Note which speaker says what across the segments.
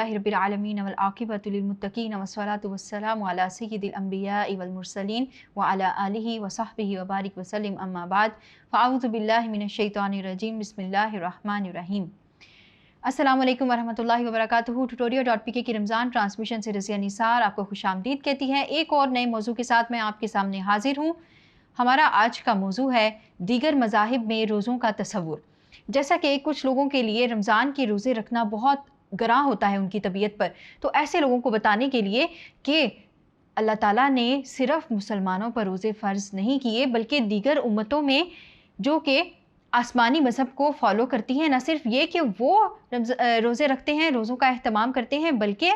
Speaker 1: अल्हम्दुलिल्लाहि रब्बिल आलमीन वल आक़िबतु लिल मुत्तक़ीन वस्सलातु वस्सलामु अला सय्यिदिल अंबियाइ वल मुरसलीन व अला आलिहि व सहबिहि व बारिक वसल्लम अम्मा बाद फ़अऊज़ु बिल्लाहि मिनश शैतानिर रजीम बिस्मिल्लाहिर रहमानिर रहीम। अस्सलामु अलैकुम वरहमतुल्लाहि वबरकातुहू। tutorial.pk की रमज़ान ट्रांसमिशन से रज़िया निसार आपको खुशामदीद कहती है। एक और नए मौजू के साथ मैं आपके सामने हाजिर हूँ। हमारा आज का मौजू है दीगर मज़ाहिब में रोज़ों का तसव्वुर। जैसा कि कुछ लोगों के लिए रमज़ान के रोज़े रखना बहुत गरा होता है उनकी तबीयत पर, तो ऐसे लोगों को बताने के लिए कि अल्लाह ताला ने सिर्फ मुसलमानों पर रोज़े फ़र्ज़ नहीं किए, बल्कि दीगर उम्मतों में जो कि आसमानी मज़हब को फॉलो करती हैं, न सिर्फ ये कि वो रोज़े रखते हैं, रोज़ों का अहतमाम करते हैं, बल्कि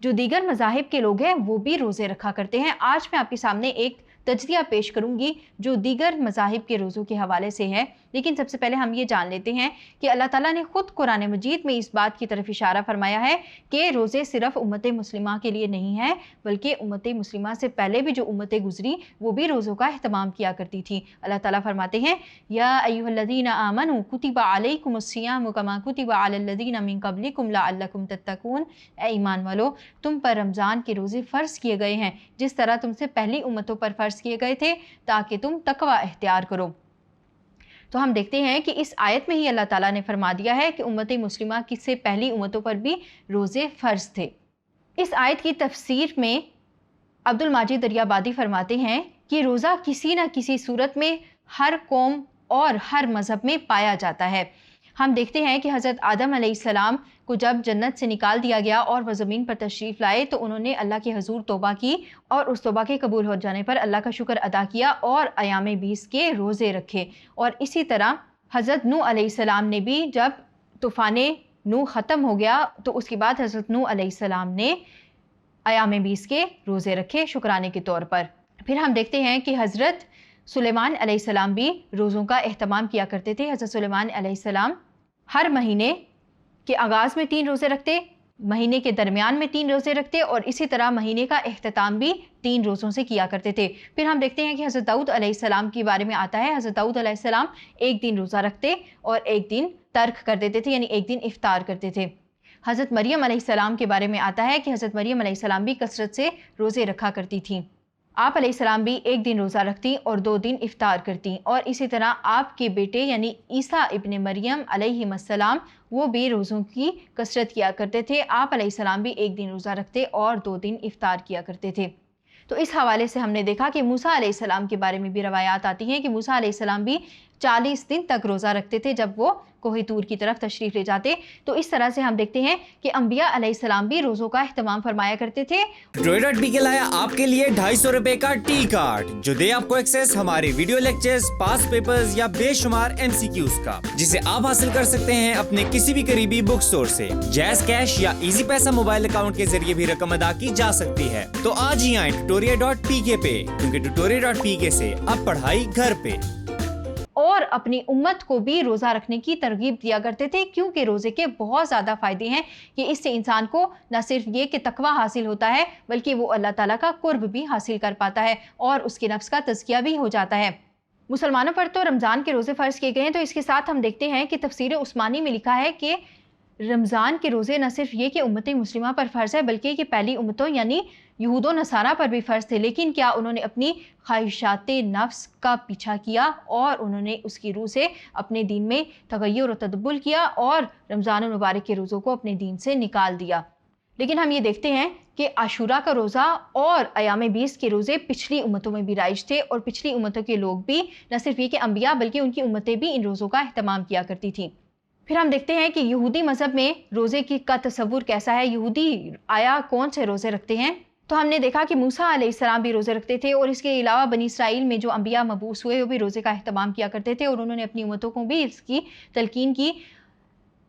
Speaker 1: जो दीगर मज़ाहिब के लोग हैं वो भी रोज़े रखा करते हैं। आज मैं आपके सामने एक तजज़िया पेश करूंगी जो दीगर मज़ाहिब के रोज़ों के हवाले से है। लेकिन सबसे पहले हम ये जान लेते हैं कि अल्लाह ताला ने ख़ुद कुरान मजीद में इस बात की तरफ इशारा फरमाया है कि रोज़े सिर्फ उम्मत मुस्लिमा के लिए नहीं है, बल्कि उम्मत मुस्लिमा से पहले भी जो उम्मतें गुजरी वो भी रोज़ों का अहतमाम किया करती थी। अल्लाह ताला फरमाते हैं, या अय्युहल्लज़ीना आमनू कुतिबा अलैकुमुस्सियामु कमा कुतिबा अलल्लज़ीना मिन क़ब्लिकुम लअल्लकुम तत्तकून। ए ईमान वालो, तुम पर रमज़ान के रोज़े फ़र्ज़ किए गए हैं जिस तरह तुमसे पहली उम्मतों पर फ़र्ज़ किए गए थे, ताकि तुम तकवा इख्तियार करो। तो हम देखते हैं कि इस आयत में ही अल्लाह ताला ने फरमा दिया है कि उम्मत मुस्लिमा की से पहली उम्मतों पर भी रोज़े फ़र्ज़ थे। इस आयत की तफसीर में अब्दुल माजिद दरियाबादी फरमाते हैं कि रोज़ा किसी न किसी सूरत में हर कौम और हर मज़हब में पाया जाता है। हम देखते हैं कि हज़रत आदम अलैहिस्सलाम को जब जन्नत से निकाल दिया गया और वह ज़मीन पर तशरीफ़ लाए तो उन्होंने अल्लाह के हज़ूर तौबा की और उस तौबा के कबूल हो जाने पर अल्लाह का शुक्र अदा किया और अयाम 20 के रोज़े रखे। और इसी तरह हज़रत नूह अलैहिस्सलाम ने भी जब तूफ़ान नूह ख़त्म हो गया तो उसके बाद हज़रत नूह अलैहिस्सलाम ने अयाम 20 के रोज़े रखे शुक्राने के तौर पर। फिर हम देखते हैं कि हज़रत सुलेमान अलैहिस्सलाम भी रोज़ों का एहतमाम किया करते थे। हज़रत सुलेमान अलैहिस्सलाम हर महीने के आगाज़ में 3 रोज़े रखते, महीने के दरमियान में 3 रोज़े रखते और इसी तरह महीने का एहतताम भी 3 रोज़ों से किया करते थे। फिर हम देखते हैं कि हज़रत दाऊद अलैहिस्सलाम के बारे में आता है। हज़रत दाऊद अलैहिस्सलाम एक दिन रोज़ा रखते और एक दिन तर्क कर देते थे, यानी एक दिन इफ्तार करते थे। हज़रत मरियम अलैहिस्सलाम के बारे में आता है कि हज़रत मरियम अलैहिस्सलाम भी कसरत से रोज़े रखा करती थीं। आप अलैहिस्सलाम भी एक दिन रोज़ा रखती और 2 दिन इफ्तार करती। और इसी तरह आपके बेटे यानी ईसा इब्ने मरियम अलैहिस्सलाम वो भी रोज़ों की कसरत किया करते थे। आप अलैहिस्सलाम भी एक दिन रोज़ा रखते और 2 दिन इफ्तार किया करते थे। तो इस हवाले से हमने देखा कि मूसा अलैहिस्सलाम के बारे में भी रवायात आती हैं कि मूसा अलैहिस्सलाम भी 40 दिन तक रोज़ा रखते थे जब वो कोहे तूर की तरफ तशरीफ़ ले जाते। तो इस तरह से हम देखते हैं कि अंबिया अलैहिस्सलाम भी रोज़ों का अहतमाम फरमाया करते थे।
Speaker 2: tutorial.pk लाया आपके लिए 250 रुपए का टी कार्ड जो दे आपको एक्सेस हमारे वीडियो लेक्चर्स, पास पेपर्स या बेशुमार MCQs का, जिसे आप हासिल कर सकते हैं अपने किसी भी करीबी बुक स्टोर से। जैज़ कैश या इजी पैसा मोबाइल अकाउंट के जरिए भी रकम अदा की जा सकती है। तो आज ही आए tutorial.pk पे, क्योंकि tutorial.pk से अब पढ़ाई घर पे।
Speaker 1: और अपनी उम्मत को भी रोज़ा रखने की तरगीब दिया करते थे, क्योंकि रोज़े के बहुत ज़्यादा फ़ायदे हैं कि इससे इंसान को न सिर्फ ये कि तकवा हासिल होता है, बल्कि वो अल्लाह ताला का कुर्ब भी हासिल कर पाता है और उसके नफ्स का तज़किया भी हो जाता है। मुसलमानों पर तो रमज़ान के रोज़े फ़र्ज़ किए गए हैं। तो इसके साथ हम देखते हैं कि तफसीर उस्मानी में लिखा है कि रमज़ान के रोज़े न सिर्फ ये कि उम्मत मुस्लिमा पर फ़र्ज़ है, बल्कि कि पहली उम्मतों यानी यहूदो नसारा पर भी फ़र्ज़ थे। लेकिन क्या उन्होंने अपनी ख्वाहिशात नफ्स का पीछा किया और उन्होंने उसकी रूह से अपने दीन में तगय्युर और तदब्बुल किया और रमज़ान मुबारक के रोज़ों को अपने दीन से निकाल दिया। लेकिन हम ये देखते हैं कि आशूरा का रोज़ा और अयाम 20 के रोज़े पिछली उम्मतों में भी राइज थे और पिछली उम्मतों के लोग भी न सिर्फ ये कि अंबिया बल्कि उनकी उम्मतें भी इन रोज़ों का अहतमाम किया करती थी। फिर हम देखते हैं कि यहूदी मज़हब में रोज़े की का तसव्वुर कैसा है, यहूदी आया कौन से रोज़े रखते हैं। तो हमने देखा कि मूसा अलैहिस्सलाम भी रोज़े रखते थे और इसके अलावा बनी इसराइल में जो अंबिया मबूस हुए वो भी रोज़े का अहतमाम किया करते थे और उन्होंने अपनी उम्मतों को भी इसकी तलकीन की।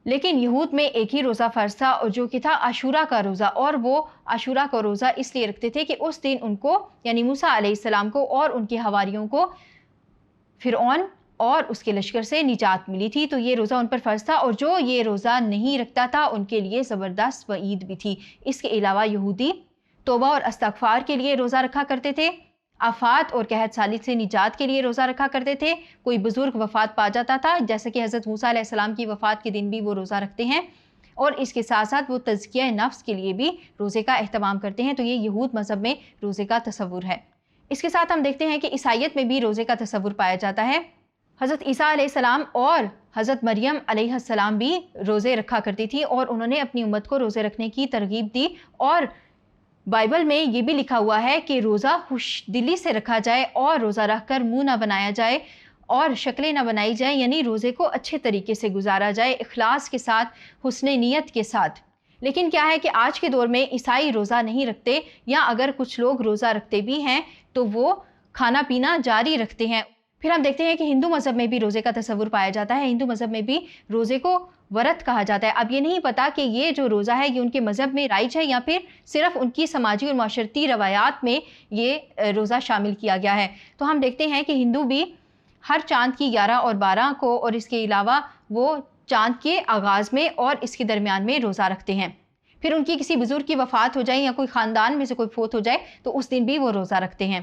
Speaker 1: लेकिन यहूद में एक ही रोज़ा फ़र्ज़ था और जो कि था आशूरा का रोज़ा, और वो आशूरा का रोज़ा इसलिए रखते थे कि उस दिन उनको यानी मूसा अलैहिस्सलाम को और उनके हवारियों को फ़िरऔन और उसके लश्कर से निजात मिली थी। तो ये रोज़ा उन पर फ़र्ज़ था और जो ये रोज़ा नहीं रखता था उनके लिए ज़बरदस्त वईद भी थी। इसके अलावा यहूदी तौबा और इस्तिग़फ़ार के लिए रोज़ा रखा करते थे, आफ़ात और कहत साली से निजात के लिए रोज़ा रखा करते थे। कोई बुज़ुर्ग वफ़ात पा जाता था, जैसे कि हज़रत मूसा अलैहिस्सलाम की वफ़ात के दिन भी वो रोज़ा रखते हैं। اور اس کے ساتھ ساتھ وہ تزکیہ نفس کے لیے بھی روزے کا اہتمام کرتے ہیں۔ تو یہ یہود مذہب میں روزے کا تصور ہے۔ اس کے ساتھ ہم دیکھتے ہیں کہ عیسائیت میں بھی روزے کا تصور پایا جاتا ہے۔ حضرت عیسیٰ علیہ السلام اور حضرت مریم علیہ السلام بھی روزے رکھا کرتی تھی اور انہوں نے اپنی امت کو روزے رکھنے کی ترغیب دی، اور بائبل میں یہ بھی لکھا ہوا ہے کہ روزہ خوش دلی سے رکھا جائے اور روزہ رکھ کر منہ نہ بنایا جائے اور شکلیں نہ بنائی جائیں، یعنی روزے کو اچھے طریقے سے گزارا جائے، اخلاص کے ساتھ، حسن نیت کے ساتھ۔ لیکن کیا ہے کہ آج کے دور میں عیسائی روزہ نہیں رکھتے، یا اگر کچھ لوگ روزہ رکھتے بھی ہیں تو وہ کھانا پینا جاری رکھتے ہیں۔ پھر ہم دیکھتے ہیں کہ ہندو مذہب میں بھی روزے کا تصور پایا جاتا ہے۔ ہندو مذہب میں بھی روزے کو ورت کہا جاتا ہے۔ اب یہ نہیں پتا کہ یہ جو روزہ ہے یہ ان کے مذہب میں رائج ہے یا پھر صرف ان کی سماجی اور معاشرتی روایات میں یہ روزہ شامل کیا گیا ہے۔ تو ہم دیکھتے ہیں کہ ہندو بھی ہر چاند کی 11 اور 12 کو، اور اس کے علاوہ وہ چاند کے آغاز میں اور اس کے درمیان میں روزہ رکھتے ہیں۔ پھر ان کی کسی بزرگ کی وفات ہو جائے یا کوئی خاندان میں سے کوئی فوت ہو جائے تو اس دن بھی وہ روزہ رکھتے ہیں۔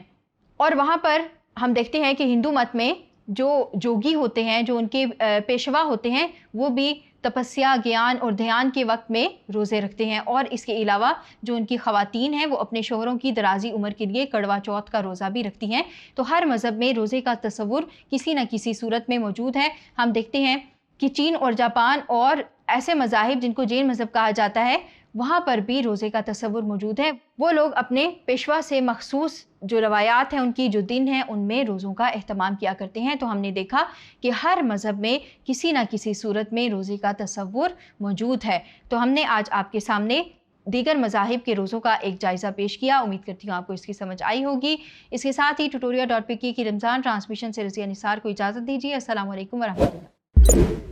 Speaker 1: اور وہاں پر ہم دیکھتے ہیں کہ ہندو مت میں جو جوگی ہوتے ہیں، جو ان کے پیشوا ہوتے ہیں، وہ بھی تپسیا، گیان اور دھیان کے وقت میں روزے رکھتے ہیں۔ اور اس کے علاوہ جو ان کی خواتین ہیں وہ اپنے شوہروں کی درازی عمر کے لیے کڑوا چوتھ کا روزہ بھی رکھتی ہیں۔ تو ہر مذہب میں روزے کا تصور کسی نہ کسی صورت میں موجود ہے۔ ہم دیکھتے ہیں کہ چین اور جاپان اور ایسے مذاہب جن کو جین مذہب کہا جاتا ہے، وہاں پر بھی روزے کا تصور موجود ہے۔ وہ لوگ اپنے پیشوا سے مخصوص جو روایات ہیں، ان کی جو دن ہیں، ان میں روزوں کا اہتمام کیا کرتے ہیں۔ تو ہم نے دیکھا کہ ہر مذہب میں کسی نہ کسی صورت میں روزے کا تصور موجود ہے۔ تو ہم نے آج آپ کے سامنے دیگر مذاہب کے روزوں کا ایک جائزہ پیش کیا۔ امید کرتی ہوں آپ کو اس کی سمجھ آئی ہوگی۔ اس کے ساتھ ہی ٹیوٹوریل.pk کی رمضان ٹرانسمیشن سے رضیہ نثار کو اجازت دیجیے۔ السلام علیکم ورحمۃ اللہ۔